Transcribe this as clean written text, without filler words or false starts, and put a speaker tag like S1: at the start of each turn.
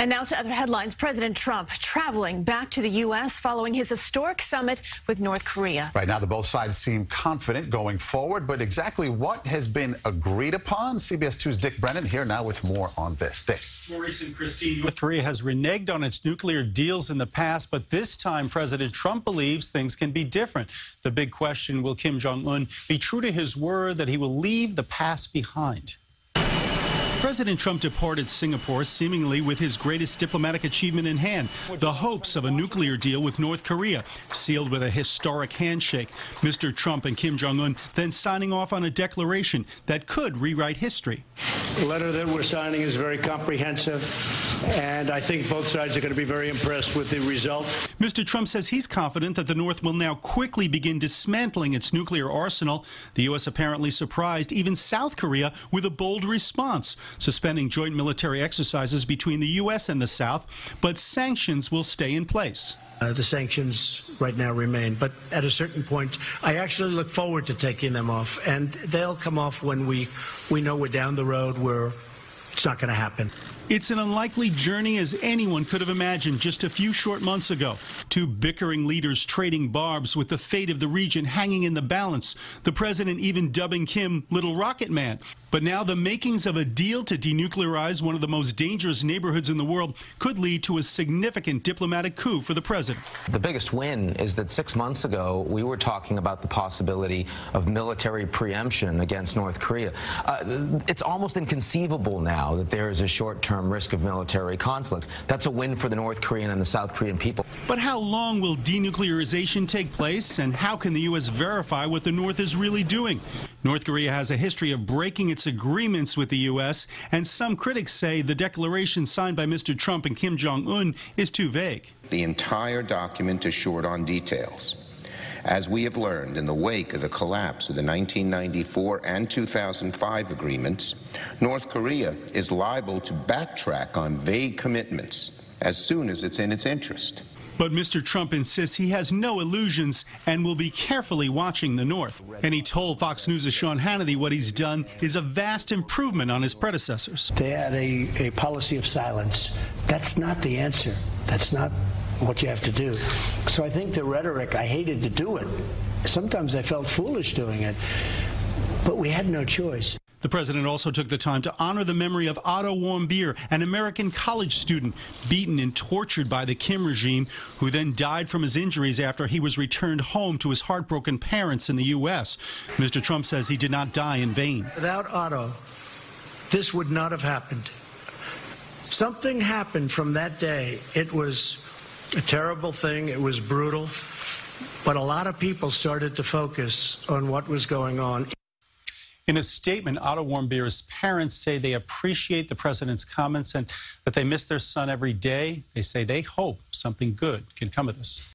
S1: And now to other headlines. President Trump traveling back to the U.S. following his historic summit with North Korea.
S2: Right now, both sides seem confident going forward, but exactly what has been agreed upon? CBS 2's Dick Brennan here now with more on this. Dick.
S3: Maurice and Christine, North Korea has reneged on its nuclear deals in the past, but this time President Trump believes things can be different. The big question, will Kim Jong-un be true to his word that he will leave the past behind? President Trump departed Singapore seemingly with his greatest diplomatic achievement in hand, the hopes of a nuclear deal with North Korea, sealed with a historic handshake. Mr. Trump and Kim Jong-un then signing off on a declaration that could rewrite history.
S4: The letter that we're signing is very comprehensive, and I think both sides are going to be very impressed with the result.
S3: Mr. Trump says he's confident that the North will now quickly begin dismantling its nuclear arsenal. The U.S. apparently surprised even South Korea with a bold response, suspending joint military exercises between the U.S. and the South, but sanctions will stay in place.
S4: The sanctions right now remain, but at a certain point, I actually look forward to taking them off, and they'll come off when we know we're down the road where it's not going to happen.
S3: It's an unlikely journey as anyone could have imagined just a few short months ago. Two bickering leaders trading barbs with the fate of the region hanging in the balance. The president even dubbing Kim Little Rocket Man. But now the makings of a deal to denuclearize one of the most dangerous neighborhoods in the world could lead to a significant diplomatic coup for the president.
S5: The biggest win is that 6 months ago, we were talking about the possibility of military preemption against North Korea. It's almost inconceivable now that there is a short-term risk of military conflict. That's a win for the North Korean and the South Korean people.
S3: But how long will denuclearization take place, and how can the U.S. verify what the North is really doing? North Korea has a history of breaking its agreements with the U.S., and some critics say the declaration signed by Mr. Trump and Kim Jong-un is too vague.
S6: The entire document is short on details. As we have learned in the wake of the collapse of the 1994 and 2005 agreements, North Korea is liable to backtrack on vague commitments as soon as it's in its interest.
S3: But Mr. Trump insists he has no illusions and will be carefully watching the North. And he told Fox News' Sean Hannity what he's done is a vast improvement on his predecessors.
S4: They had a policy of silence. That's not the answer. That's not what you have to do. So I think the rhetoric, I hated to do it. Sometimes I felt foolish doing it, but we had no choice.
S3: The president also took the time to honor the memory of Otto Warmbier, an American college student beaten and tortured by the Kim regime, who then died from his injuries after he was returned home to his heartbroken parents in the U.S. Mr. Trump says he did not die in vain.
S4: Without Otto, this would not have happened. Something happened from that day. It was a terrible thing. It was brutal. But a lot of people started to focus on what was going on.
S3: In a statement, Otto Warmbier's parents say they appreciate the president's comments and that they miss their son every day. They say they hope something good can come of this.